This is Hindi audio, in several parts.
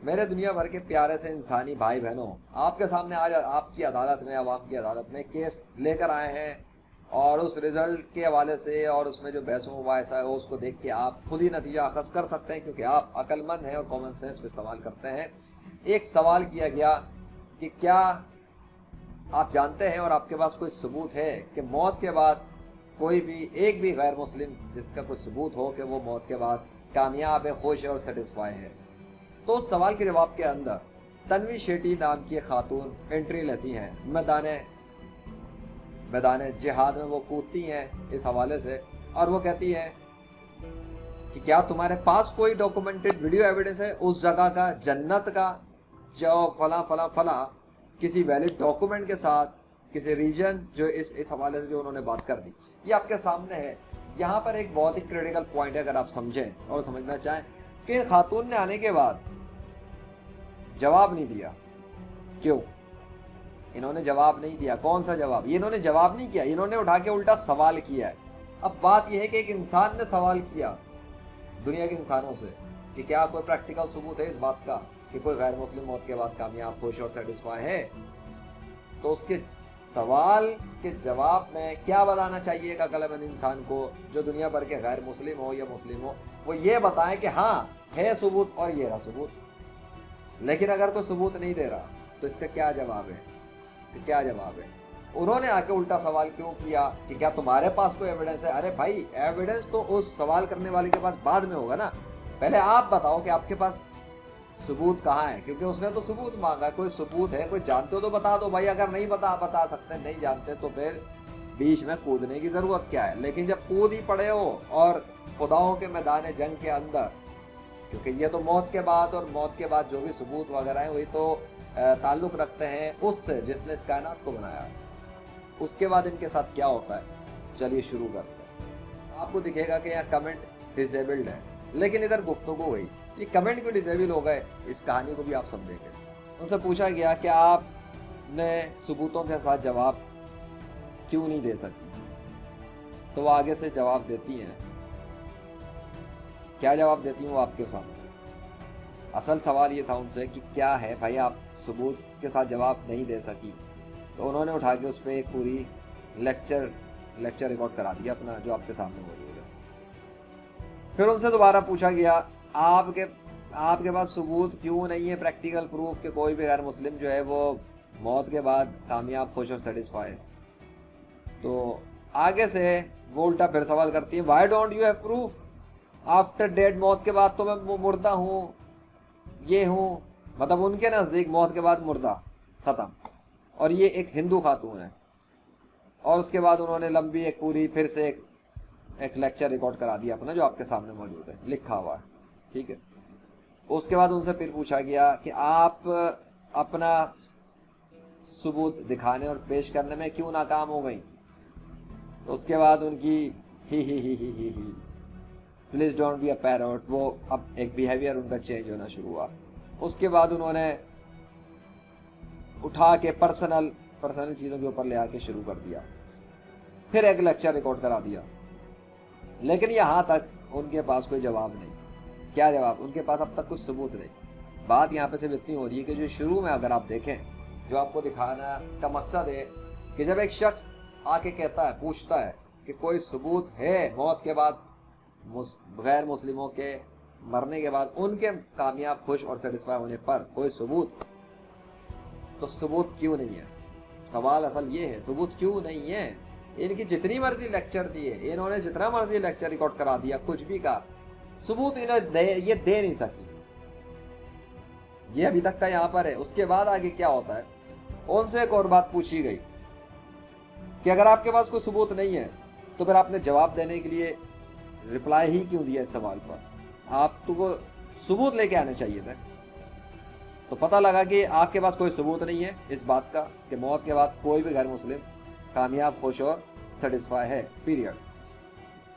मेरे दुनिया भर के प्यारे से इंसानी भाई बहनों, आपके सामने आज आपकी अदालत में, अवाम की अदालत में केस लेकर आए हैं। और उस रिज़ल्ट के हवाले से और उसमें जो बहस मुबाहिसा है उसको देख के आप खुद ही नतीजा अखज़ कर सकते हैं, क्योंकि आप अक्लमंद हैं और कॉमन सेंस को इस्तेमाल करते हैं। एक सवाल किया गया कि क्या आप जानते हैं और आपके पास कोई सबूत है कि मौत के बाद कोई भी एक भी गैर मुस्लिम जिसका कोई सबूत हो कि वो मौत के बाद कामयाब है, खुश है और सेटिस्फाई है। तो उस सवाल के जवाब के अंदर तन्वी शेट्टी नाम की एक खातून एंट्री लेती हैं, मैदान जिहाद में वो कूदती हैं इस हवाले से, और वो कहती हैं कि क्या तुम्हारे पास कोई डॉक्यूमेंटेड वीडियो एविडेंस है उस जगह का, जन्नत का, जो फला फला फला किसी वैलिड डॉक्यूमेंट के साथ, किसी रीजन, जो इस हवाले से जो उन्होंने बात कर दी, ये आपके सामने है। यहाँ पर एक बहुत ही क्रिटिकल पॉइंट है, अगर आप समझें और समझना चाहें, कि खातून ने आने के बाद जवाब नहीं दिया। क्यों इन्होंने जवाब नहीं दिया? कौन सा जवाब? ये इन्होंने जवाब नहीं किया, इन्होंने उठा के उल्टा सवाल किया है। अब बात यह है कि एक इंसान ने सवाल किया दुनिया के इंसानों से कि क्या कोई प्रैक्टिकल सबूत है इस बात का कि कोई गैर मुस्लिम मौत के बाद कामयाब, खुश और सेटिस्फाई है। तो उसके सवाल के जवाब में क्या बताना चाहिए एक अक्लमंद इंसान को, जो दुनिया भर के गैर मुस्लिम हो या मुस्लिम हो, वो ये बताएं कि हाँ है सबूत और ये रहा सबूत। लेकिन अगर कोई सबूत नहीं दे रहा तो इसका क्या जवाब है? इसका क्या जवाब है? उन्होंने आके उल्टा सवाल क्यों किया कि क्या तुम्हारे पास कोई एविडेंस है? अरे भाई, एविडेंस तो उस सवाल करने वाले के पास बाद में होगा ना। पहले आप बताओ कि आपके पास सबूत कहाँ है, क्योंकि उसने तो सबूत मांगा। कोई सबूत है, कोई जानते हो तो बता दो भाई। अगर नहीं बता सकते, नहीं जानते, तो फिर बीच में कूदने की ज़रूरत क्या है? लेकिन जब कूद ही पड़े हो और खुदाओं के मैदान जंग के अंदर, क्योंकि ये तो मौत के बाद और मौत के बाद जो भी सबूत वगैरह है वही तो ताल्लुक़ रखते हैं उससे जिसने इस कायनात को बनाया। उसके बाद इनके साथ क्या होता है, चलिए शुरू करते हैं। आपको दिखेगा कि यहाँ कमेंट डिसेबल्ड है, लेकिन इधर गुफ्तगू हुई ये कमेंट क्यों डिसेबल हो गए, इस कहानी को भी आप समझेंगे। उनसे पूछा गया कि आपने सबूतों के साथ जवाब क्यों नहीं दे सकी, तो वो आगे से जवाब देती हैं। क्या जवाब देती हैं वो आपके सामने। असल सवाल ये था उनसे कि क्या है भाई, आप सबूत के साथ जवाब नहीं दे सकी। तो उन्होंने उठा के उस पर एक पूरी लेक्चर रिकॉर्ड करा दिया अपना, जो आपके सामने मौजूद है। फिर उनसे दोबारा पूछा गया आपके पास सबूत क्यों नहीं है, प्रैक्टिकल प्रूफ कि कोई भी गैर मुस्लिम जो है वो मौत के बाद कामयाब, खुश और सेटिस्फाई। तो आगे से वो उल्टा फिर सवाल करती है, why don't you have proof after dead? मौत के बाद तो मैं मुर्दा हूँ, ये हूँ। मतलब उनके नज़दीक मौत के बाद मुर्दा, ख़त्म। और ये एक हिंदू खातून है। और उसके बाद उन्होंने लंबी एक पूरी फिर से एक लेक्चर रिकॉर्ड करा दिया अपना, जो आपके सामने मौजूद है, लिखा हुआ है, ठीक है। उसके बाद उनसे फिर पूछा गया कि आप अपना सबूत दिखाने और पेश करने में क्यों नाकाम हो गई। तो उसके बाद उनकी ही please don't be a parrot, वो अब एक बिहेवियर उनका चेंज होना शुरू हुआ। उसके बाद उन्होंने उठा के पर्सनल चीज़ों के ऊपर ले आके शुरू कर दिया, फिर एक लेक्चर रिकॉर्ड करा दिया। लेकिन यहाँ तक उनके पास कोई जवाब नहीं। क्या जवाब? उनके पास अब तक कुछ सबूत नहीं। बात यहाँ पे सिर्फ इतनी हो रही है कि जो शुरू में अगर आप देखें, जो आपको दिखाना का मकसद है कि जब एक शख्स आके कहता है, पूछता है कि कोई सबूत है मौत के बाद, गैर मुस्लिमों के मरने के बाद उनके कामयाब, खुश और सेटिस्फाई होने पर कोई सबूत, तो सबूत क्यों नहीं है? सवाल असल ये है, सबूत क्यों नहीं है? इनकी जितनी मर्जी लेक्चर दिए, इन्होंने जितना मर्जी लेक्चर रिकॉर्ड करा दिया, कुछ भी कहा, सबूत इन्हें ये दे नहीं सकी। ये अभी तक का यहाँ पर है। उसके बाद आगे क्या होता है, उनसे एक और बात पूछी गई कि अगर आपके पास कोई सबूत नहीं है तो फिर आपने जवाब देने के लिए रिप्लाई ही क्यों दिया इस सवाल पर? आपको सबूत लेके आने चाहिए थे। तो पता लगा कि आपके पास कोई सबूत नहीं है इस बात का कि मौत के बाद कोई भी गैर मुस्लिम कामयाब, खुश और सेटिस्फाई है, पीरियड।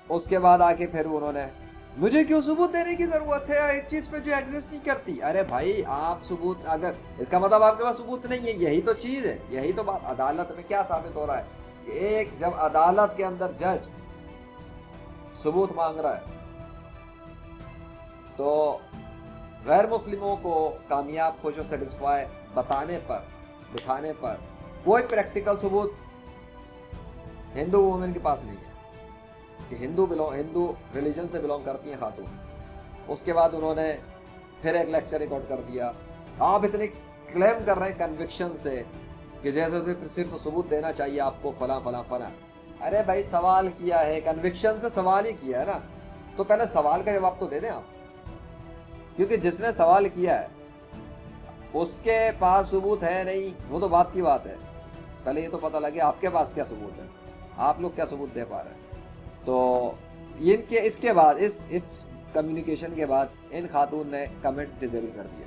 उसके बाद आके फिर उन्होंने, मुझे क्यों सबूत देने की ज़रूरत है एक चीज़ पे जो एग्जिस्ट नहीं करती? अरे भाई, आप सबूत, अगर इसका मतलब आपके पास सबूत नहीं है, यही तो चीज़ है, यही तो बात। अदालत में क्या साबित हो रहा है कि एक जब अदालत के अंदर जज सबूत मांग रहा है तो गैर मुस्लिमों को कामयाब, खुश और सेटिस्फाई बताने पर, दिखाने पर कोई प्रैक्टिकल सबूत हिंदू वुमेन के पास नहीं है कि हिंदू रिलीजन से बिलोंग करती हैं खातून। उसके बाद उन्होंने फिर एक लेक्चर रिकॉर्ड कर दिया। आप इतने क्लेम कर रहे हैं कन्विक्शन से कि जैसे सिर्फ तो सबूत देना चाहिए आपको, फला फला फला। अरे भाई सवाल किया है, कन्विक्शन से सवाल ही किया है ना, तो पहले सवाल का जवाब तो दे दें आप, क्योंकि जिसने सवाल किया है उसके पास सबूत है नहीं, वो तो बात की बात है। पहले ये तो पता लगे आपके पास क्या सबूत है, आप लोग क्या सबूत दे पा रहे हैं। तो इसके बाद इस कम्युनिकेशन के बाद इन खातून ने कमेंट्स डिसेबल कर दिए।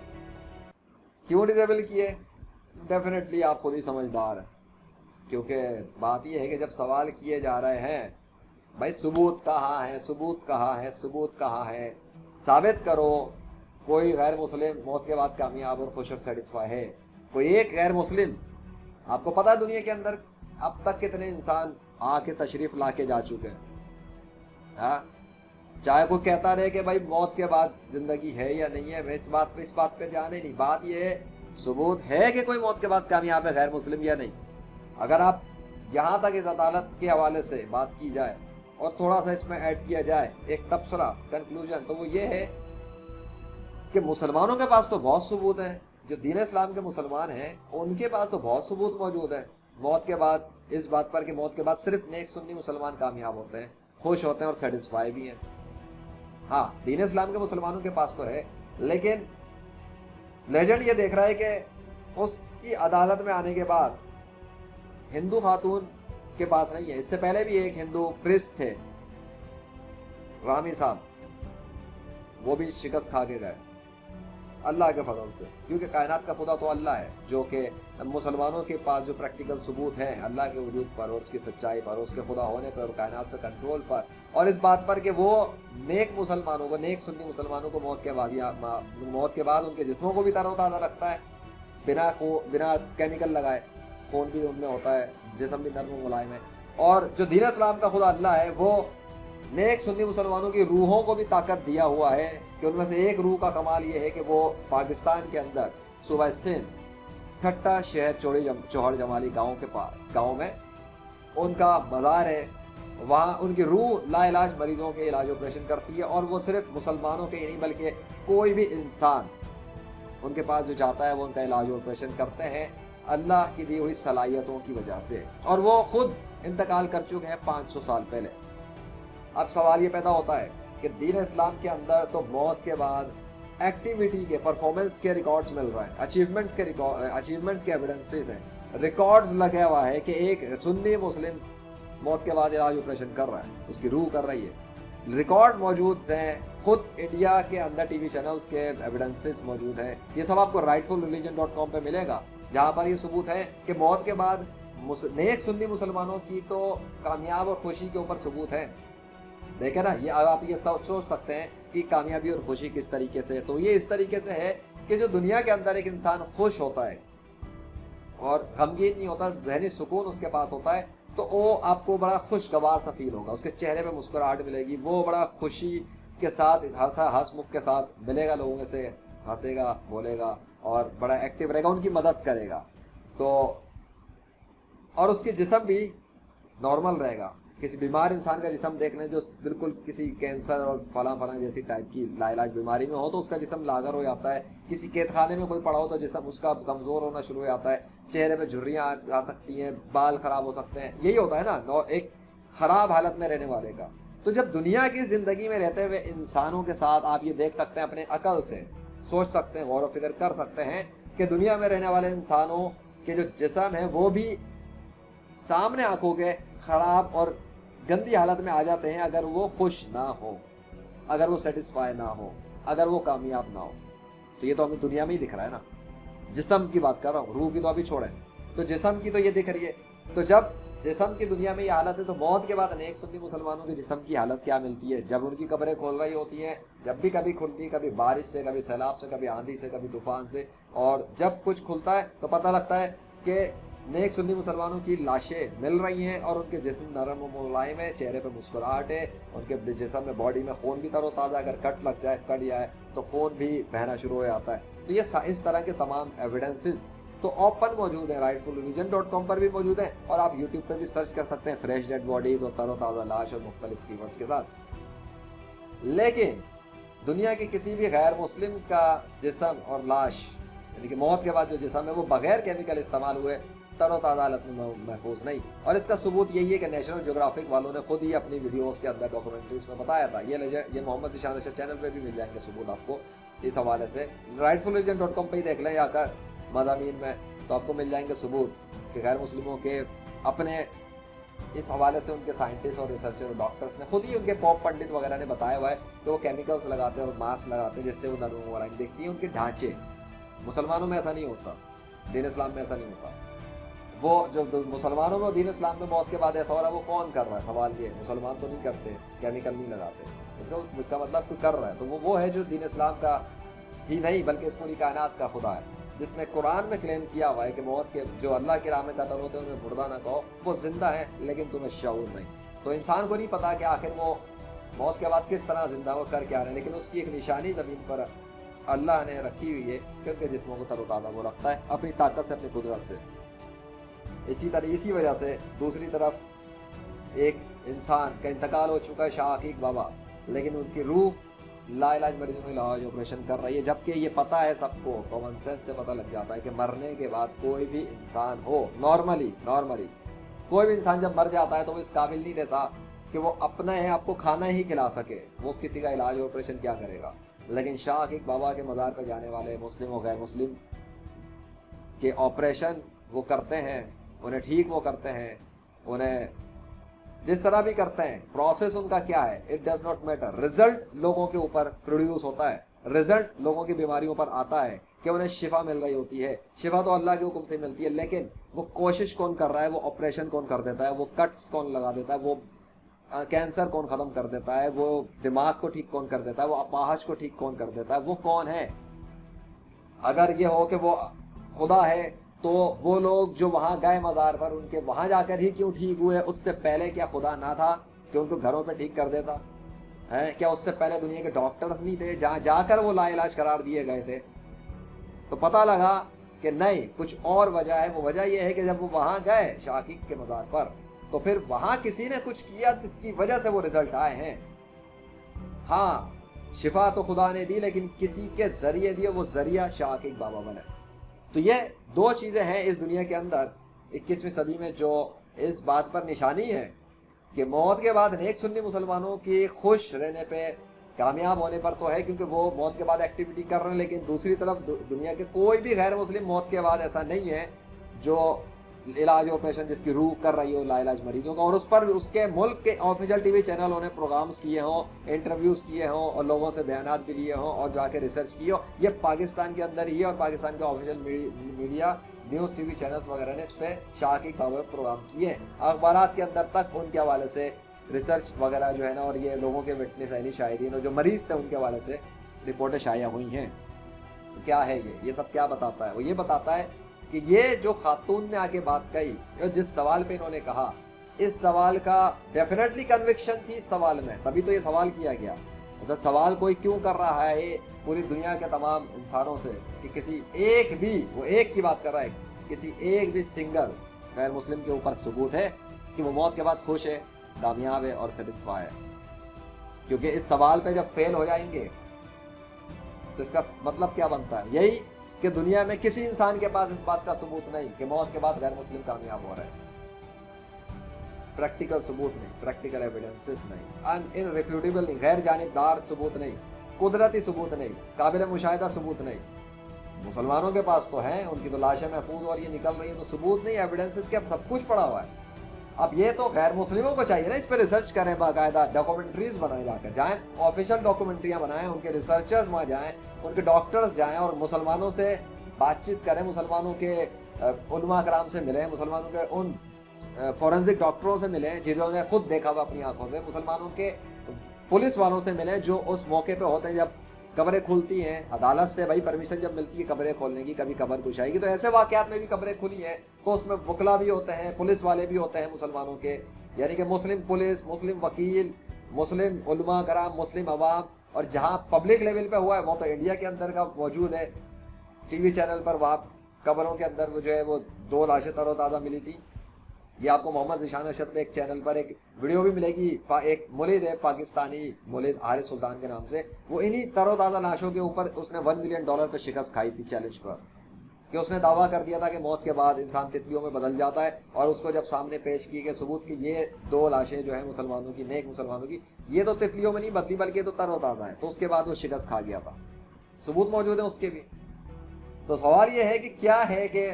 क्यों डिसेबल किए? डेफिनेटली आप खुद ही समझदार हैं, क्योंकि बात यह है कि जब सवाल किए जा रहे हैं, भाई सबूत कहाँ है, सबूत कहाँ है, सबूत कहाँ है, साबित करो कोई गैर मुस्लिम मौत के बाद कामयाब और खुश और सेटिस्फाई है। कोई एक गैर मुस्लिम, आपको पता है दुनिया के अंदर अब तक कितने इंसान आके तशरीफ ला के जा चुके हैं। हाँ, चाहे कोई कहता रहे कि भाई मौत के बाद जिंदगी है या नहीं है, मैं इस बात पे ध्यान ही नहीं। बात यह है सबूत है कि कोई मौत के बाद कामयाब है गैर मुस्लिम या नहीं। अगर आप यहाँ तक इस अदालत के हवाले से बात की जाए और थोड़ा सा इसमें ऐड किया जाए एक तबसरा, कंक्लूजन, तो वो ये है कि मुसलमानों के पास तो बहुत सबूत है, जो दीन इस्लाम के मुसलमान हैं उनके पास तो बहुत सबूत मौजूद है मौत के बाद, इस बात पर कि मौत के बाद सिर्फ नेक सुन्नी मुसलमान कामयाब होते हैं, खुश होते हैं और सेटिस्फाई भी हैं। हाँ, दीन इस्लाम के मुसलमानों के पास तो है, लेकिन लेजेंड ये देख रहा है कि उसकी अदालत में आने के बाद हिंदू खातून के पास नहीं है। इससे पहले भी एक हिंदू प्रिस्ट थे, रामी साहब, वो भी शिकस्त खा के गए अल्लाह के फजल से, क्योंकि कायनात का खुदा तो अल्लाह है, जो कि मुसलमानों के पास जो प्रैक्टिकल सबूत है अल्लाह के वजूद पर और उसकी सच्चाई पर, उसके खुदा होने पर और कायनात पे कंट्रोल पर, और इस बात पर कि वो नेक मुसलमानों को, नेक सुन्नी मुसलमानों को मौत के बाद उनके जिस्मों को भी तरोताज़ा रखता है बिना केमिकल लगाए। खून भी उनमें होता है, जिस्म भी नर्म मुलायम है। और जो दीन इस्लाम का खुदा अल्लाह है, वो नेक सुन्नी मुसलमानों की रूहों को भी ताकत दिया हुआ है कि उनमें से एक रूह का कमाल ये है कि वो पाकिस्तान के अंदर सूबा सिंध ठट्टा शहर चौहड़ जमाली गाँव में उनका मज़ार है। वहाँ उनकी रूह लाइलाज मरीजों के इलाज ऑपरेशन करती है, और वो सिर्फ मुसलमानों के ही नहीं बल्कि कोई भी इंसान उनके पास जो जाता है वो उनका इलाज ऑपरेशन करते हैं अल्लाह की दी हुई सलाहियतों की वजह से। और वो खुद इंतकाल कर चुके हैं 500 साल पहले। अब सवाल ये पैदा होता है कि दीन इस्लाम के अंदर तो मौत के बाद एक्टिविटी के, परफॉर्मेंस के रिकॉर्ड्स मिल रहा है, अचीवमेंट्स के एविडेंसेस हैं, रिकॉर्ड्स लगा हुआ है कि एक सुन्नी मुस्लिम मौत के बाद इलाज ऑपरेशन कर रहा है, उसकी रूह कर रही है, रिकॉर्ड मौजूद हैं, खुद इंडिया के अंदर टीवी चैनल्स के एविडेंसेस मौजूद हैं। ये सब आपको rightfulreligion.com पे मिलेगा, जहाँ पर ये सबूत है कि मौत के बाद नेक सुन्नी मुसलमानों की तो कामयाब और खुशी के ऊपर सबूत है। देखें ना, ये आप ये सोच सकते हैं कि कामयाबी और खुशी किस तरीके से है। तो ये इस तरीके से है कि जो दुनिया के अंदर एक इंसान खुश होता है और गमगीन नहीं होता, जहनी सुकून उसके पास होता है, तो वो आपको बड़ा खुशगवार सा फील होगा, उसके चेहरे पे मुस्कुराहट मिलेगी, वो बड़ा खुशी के साथ हंसमुख के साथ मिलेगा, लोगों से हंसेगा, बोलेगा और बड़ा एक्टिव रहेगा, उनकी मदद करेगा। तो और उसकी जिस्म भी नॉर्मल रहेगा। किसी बीमार इंसान का जिस्म देख लें जो बिल्कुल किसी कैंसर और फला जैसी टाइप की लाइलाज बीमारी में हो, तो उसका जिस्म लागर हो जाता है। किसी कैदखाने में कोई पड़ा हो तो जिस्म उसका कमज़ोर होना शुरू हो जाता है, चेहरे पे झुर्रियाँ आ सकती हैं, बाल ख़राब हो सकते हैं। यही होता है ना एक ख़राब हालत में रहने वाले का। तो जब दुनिया की ज़िंदगी में रहते हुए इंसानों के साथ आप ये देख सकते हैं, अपने अकल से सोच सकते हैं, गौर व फिक्र कर सकते हैं कि दुनिया में रहने वाले इंसानों के जो जिस्म है वो भी सामने आंखों के ख़राब और गंदी हालत में आ जाते हैं अगर वो खुश ना हो, अगर वो सेटिस्फाई ना हो, अगर वो कामयाब ना हो। तो ये तो हमें दुनिया में ही दिख रहा है ना, जिस्म की बात कर रहा हूँ, रूह की तो अभी छोड़ें, तो जिस्म की तो ये दिख रही है। तो जब जिस्म की दुनिया में ये हालत है, तो मौत के बाद अनेक सुन्नी मुसलमानों के जिस्म की हालत क्या मिलती है जब उनकी कब्रें खोल रही होती हैं, जब भी कभी खुलती है, कभी बारिश से, कभी सैलाब से, कभी आंधी से, कभी तूफान से, और जब कुछ खुलता है तो पता लगता है कि नेक सुन्नी मुसलमानों की लाशें मिल रही हैं और उनके जिस्म नरम और मुलायम है, चेहरे पे मुस्कुराहट है, उनके जिस्म में बॉडी में खून भी तरोताज़ा, अगर कट लग जाए, कट जाए तो खून भी बहना शुरू हो जाता है। तो ये इस तरह के तमाम एविडेंसेस तो ओपन मौजूद है, rightfulreligion.com पर भी मौजूद है और आप यूट्यूब पर भी सर्च कर सकते हैं फ्रेश डेड बॉडीज और तरोताज़ा लाश और मुख्तलिफ कीवर्ड्स के साथ। लेकिन दुनिया के किसी भी गैर मुस्लिम का जिस्म और लाश, यानी कि मौत के बाद जो जिस्म है, वो बगैर केमिकल इस्तेमाल हुए तरोताज़ा हालत में महफूज नहीं। और इसका सबूत यही है कि नेशनल ज्योग्राफिक वालों ने खुद ही अपनी वीडियोस के अंदर डॉक्यूमेंट्रीज में बताया था। ये मोहम्मद ज़ीशान अशर चैनल पे भी मिल जाएंगे सबूत आपको इस हवाले से। rightfulreligion.com पे ही देख लें आकर मज़ामीन में, तो आपको मिल जाएंगे सबूत कि गैर मुस्लिमों के अपने इस हवाले से उनके साइंटिस्ट और रिसर्चर और डॉक्टर्स ने खुद ही, उनके पॉप पंडित वगैरह ने बताया हुआ है कि वो केमिकल्स लगाते हैं और मास्क लगाते हैं जिससे वो नरम मुलायम दिखती है। उनके ढांचे मुसलमानों में ऐसा नहीं होता, दीन इस्लाम में ऐसा नहीं होता। वो जो मुसलमानों में और दीन इस्लाम में मौत के बाद ऐसा हो रहा है, वो कौन कर रहा है? सवाल ये, मुसलमान तो नहीं करते, केमिकल नहीं लगाते। इसका मतलब कोई कर रहा है तो वो है जो दीन इस्लाम का ही नहीं बल्कि इस पूरी कायनात का खुदा है, जिसने कुरान में क्लेम किया हुआ है कि मौत के जो अल्लाह के राह में कत्ल होते हैं उन्हें मुर्दा ना कहो, वो जिंदा है लेकिन तुम्हें शऊर नहीं। तो इंसान को नहीं पता कि आखिर वो मौत के बाद किस तरह जिंदा वो कर क्या रहे हैं, लेकिन उसकी एक निशानी ज़मीन पर अल्लाह ने रखी हुई है कि उनके जिस्मों को तरोताज़ा वो रखता है अपनी ताकत से, अपनी कुदरत से। इसी वजह से दूसरी तरफ एक इंसान का इंतकाल हो चुका है, शाह अकीक बाबा, लेकिन उसकी रूह लाइलाज मरीजों का इलाज ऑपरेशन कर रही है, जबकि ये पता है सबको, कॉमन सेंस से पता लग जाता है कि मरने के बाद कोई भी इंसान हो, नॉर्मली कोई भी इंसान जब मर जाता है तो वो इस काबिल नहीं रहता कि वो अपना है आपको खाना ही खिला सके, वो किसी का इलाज ऑपरेशन क्या करेगा। लेकिन शाह अकीक बाबा के मज़ार पर जाने वाले मुस्लिम और गैर मुस्लिम के ऑपरेशन वो करते हैं, उन्हें ठीक वो करते हैं, उन्हें जिस तरह भी करते हैं, प्रोसेस उनका क्या है, it does not matter. Result लोगों के ऊपर प्रोड्यूस होता है, रिजल्ट लोगों की बीमारियों पर आता है कि उन्हें शिफा मिल रही होती है। शिफा तो अल्लाह के हुक्म से मिलती है, लेकिन वो कोशिश कौन कर रहा है, वो ऑपरेशन कौन कर देता है, वो कट्स कौन लगा देता है, वो कैंसर कौन ख़त्म कर देता है, वो दिमाग को ठीक कौन कर देता है, वो अपाहज को ठीक कौन कर देता है, वो कौन है। अगर ये हो कि वो खुदा है तो वो लोग जो वहाँ गए मज़ार पर, उनके वहाँ जाकर ही क्यों ठीक हुए? उससे पहले क्या खुदा ना था कि उनको घरों पे ठीक कर देता है? क्या उससे पहले दुनिया के डॉक्टर्स नहीं थे जहाँ जाकर वो लाइलाज करार दिए गए थे? तो पता लगा कि नहीं, कुछ और वजह है। वो वजह यह है कि जब वो वहाँ गए शाह अकीक के मज़ार पर, तो फिर वहाँ किसी ने कुछ किया जिसकी वजह से वो रिजल्ट आए हैं। हाँ, शिफा तो खुदा ने दी, लेकिन किसी के जरिए दिए, वो जरिया शाह अकीक बाबा बने। तो ये दो चीज़ें हैं इस दुनिया के अंदर 21वीं सदी में जो इस बात पर निशानी है कि मौत के बाद नेक सुन्नी मुसलमानों की खुश रहने पे, कामयाब होने पर तो है क्योंकि वो मौत के बाद एक्टिविटी कर रहे हैं, लेकिन दूसरी तरफ दुनिया के कोई भी गैर मुस्लिम मौत के बाद ऐसा नहीं है जो इलाज ऑपरेशन जिसकी रूह कर रही हो लाइलाज मरीजों का, और उस पर उसके मुल्क के ऑफिशियल टीवी चैनल ने प्रोग्राम्स किए हों, इंटरव्यूज़ किए हों और लोगों से बयानात भी लिए हों और जाके रिसर्च की हो। ये पाकिस्तान के अंदर ही है और पाकिस्तान के official media, news TV channels वगैरह ने इस पर शाह अकीक बाबा प्रोग्राम किए हैं। अखबारात के अंदर तक उनके हवाले से रिसर्च वगैरह जो है ना, और ये लोगों के विटनेस यानी शायरीन और जो मरीज़ थे उनके हवाले से रिपोर्टें शाया हुई हैं। तो क्या है ये सब क्या बताता है? वो ये बताता है कि ये जो खातून ने आके बात कही और जिस सवाल पे इन्होंने कहा, इस सवाल का डेफिनेटली कन्विक्शन थी इस सवाल में, तभी तो ये सवाल किया गया। तो सवाल कोई क्यों कर रहा है पूरी दुनिया के तमाम इंसानों से कि किसी एक भी, वो एक की बात कर रहा है, किसी एक भी सिंगल गैर मुस्लिम के ऊपर सबूत है कि वो मौत के बाद खुश है, कामयाब है और सेटिस्फाई है? क्योंकि इस सवाल पे जब फेल हो जाएंगे तो इसका मतलब क्या बनता है? यही कि दुनिया में किसी इंसान के पास इस बात का सबूत नहीं कि मौत के बाद गैर मुस्लिम कामयाब हो रहे हैं। प्रैक्टिकल सबूत नहीं, प्रैक्टिकल एविडेंसेस नहीं, इनरिफ्यूटेबल नहीं, गैर जानिबदार सबूत नहीं, कुदरती सबूत नहीं, काबिल मुशाहिदा सबूत नहीं। मुसलमानों के पास तो हैं, उनकी तो लाशें महफूज और ये निकल रही है, तो सबूत नहीं, एविडेंसेस के अब सब कुछ पड़ा हुआ है। अब ये तो गैर मुस्लिमों को चाहिए ना इस पर रिसर्च करें, बाकायदा डॉक्यूमेंट्रीज बनाए, जाकर जाएं, ऑफिशियल डॉक्यूमेंट्रियाँ बनाएं, उनके रिसर्चर्स वहाँ जाएं, उनके डॉक्टर्स जाएं और मुसलमानों से बातचीत करें, मुसलमानों के उलमा कराम से मिलें, मुसलमानों के उन फॉरेंसिक डॉक्टरों से मिलें जिन्होंने खुद देखा हुआ अपनी आंखों से, मुसलमानों के पुलिस वालों से मिलें जो उस मौके पे होते हैं जब कब्रें खुलती हैं अदालत से, भाई परमिशन जब मिलती है कब्रें खोलने की, कभी कब्र कुछ आएगी, तो ऐसे वाकयात में भी कब्रें खुली हैं, तो उसमें वकला भी होते हैं, पुलिस वाले भी होते हैं मुसलमानों के, यानी कि मुस्लिम पुलिस, मुस्लिम वकील, मुस्लिम उलमा कराम, मुस्लिम अवाम। और जहाँ पब्लिक लेवल पे हुआ है वो तो इंडिया के अंदर का मौजूद है, टीवी चैनल पर वहाँ कब्रों के अंदर वो जो है वो 2 लाशें तरोताज़ा मिली थी। ये आपको मोहम्मद ज़ीशान अरशद पे एक चैनल पर एक वीडियो भी मिलेगी, एक मुलिद है पाकिस्तानी मुलिद हारिस सुल्तान के नाम से, वो इन्हीं तरोताज़ा लाशों के ऊपर उसने $1 मिलियन पे शिकस्त खाई थी चैलेंज पर, कि उसने दावा कर दिया था कि मौत के बाद इंसान तितलियों में बदल जाता है, और उसको जब सामने पेश की गई सबूत कि ये 2 लाशें जो है मुसलमानों की, नेक मुसलमानों की, ये तो तितलियों में नहीं बदली बल्कि ये तो तरोताज़ा है, तो उसके बाद वो शिकस्त खा गया था, सबूत मौजूद है उसके भी। तो सवाल ये है कि क्या है कि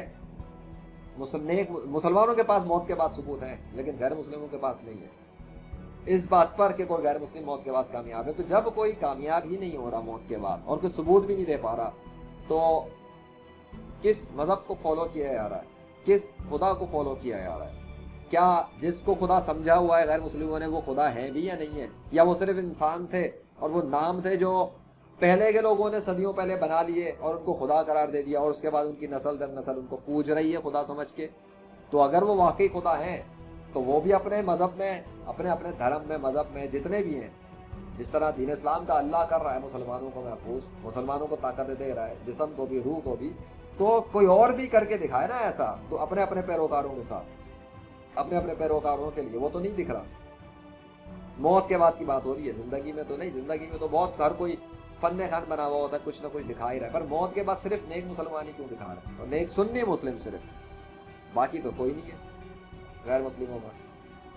मुसलमानों के पास मौत के बाद सबूत है लेकिन गैर मुस्लिमों के पास नहीं है इस बात पर कि कोई गैर मुस्लिम मौत के बाद कामयाब है। तो जब कोई कामयाब ही नहीं हो रहा मौत के बाद और कोई सबूत भी नहीं दे पा रहा, तो किस मजहब को फॉलो किया जा रहा है, किस खुदा को फॉलो किया जा रहा है? क्या जिसको खुदा समझा हुआ है गैर मुस्लिमों ने वो खुदा है भी या नहीं है, या वो सिर्फ इंसान थे और वो नाम थे जो पहले के लोगों ने सदियों पहले बना लिए और उनको खुदा करार दे दिया, और उसके बाद उनकी नस्ल दर नस्ल उनको पूज रही है खुदा समझ के। तो अगर वो वाकई खुदा हैं तो वो भी अपने मज़हब में, अपने अपने धर्म में, मज़हब में जितने भी हैं, जिस तरह दीन इस्लाम का अल्लाह कर रहा है मुसलमानों को महफूज, मुसलमानों को ताकत दे रहा है, जिस्म को भी रूह को भी, तो कोई और भी करके दिखाए ना ऐसा, तो अपने अपने पैरोकारों के साथ, अपने अपने पैरोकारों के लिए। वो तो नहीं दिख रहा। मौत के बाद की बात हो रही है, ज़िंदगी में तो नहीं। ज़िंदगी में तो बहुत हर कोई फन खान बना हुआ होता है, कुछ ना कुछ दिखा ही रहा है, पर मौत के बाद सिर्फ नेक मुसलमान ही क्यों दिखा रहे हैं, और नेक सुन्नी मुस्लिम सिर्फ, बाकी तो कोई नहीं है गैर मुस्लिमों में।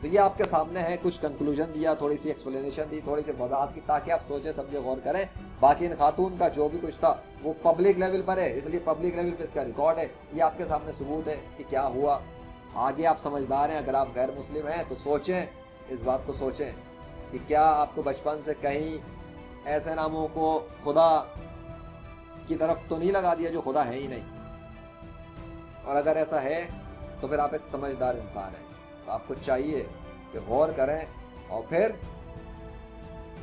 तो ये आपके सामने है, कुछ कंक्लूजन दिया, थोड़ी सी एक्सप्लेनेशन दी, थोड़ी सी वजाहत की, ताकि आप सोचें समझे गौर करें। बाकी इन खातून का जो भी कुछ था वो पब्लिक लेवल पर है, इसलिए पब्लिक लेवल पर इसका रिकॉर्ड है, ये आपके सामने सबूत है कि क्या हुआ। आगे आप समझदार हैं, अगर आप गैर मुस्लिम हैं तो सोचें, इस बात को सोचें कि क्या आपको बचपन से कहीं ऐसे नामों को खुदा की तरफ तो नहीं लगा दिया जो खुदा है ही नहीं, और अगर ऐसा है तो फिर आप एक समझदार इंसान हैं। तो आपको चाहिए कि गौर करें और फिर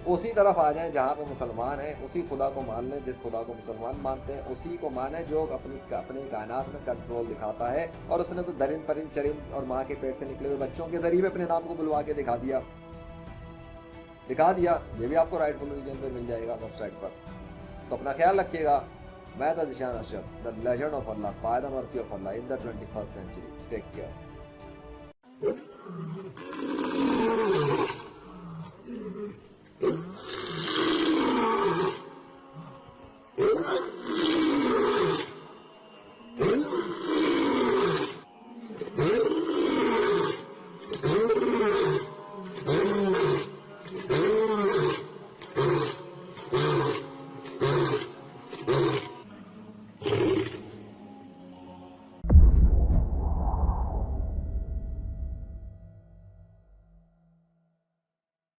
उसी तरफ आ जाएं जहाँ पे मुसलमान हैं, उसी खुदा को मान लें जिस खुदा को मुसलमान मानते हैं, उसी को माने जो अपनी कायनात में कंट्रोल दिखाता है। और उसने तो दरिंद परिंद चरिंद और माँ के पेट से निकले हुए बच्चों के जरिए अपने नाम को बुलवा के दिखा दिया। ये भी आपको राइटफुल रिलीजन पे मिल जाएगा वेबसाइट पर। तो अपना ख्याल रखिएगा। मैं था Zeeshan Arshad, the legend of Allah, by the mercy of Allah in the 21st century. Take care.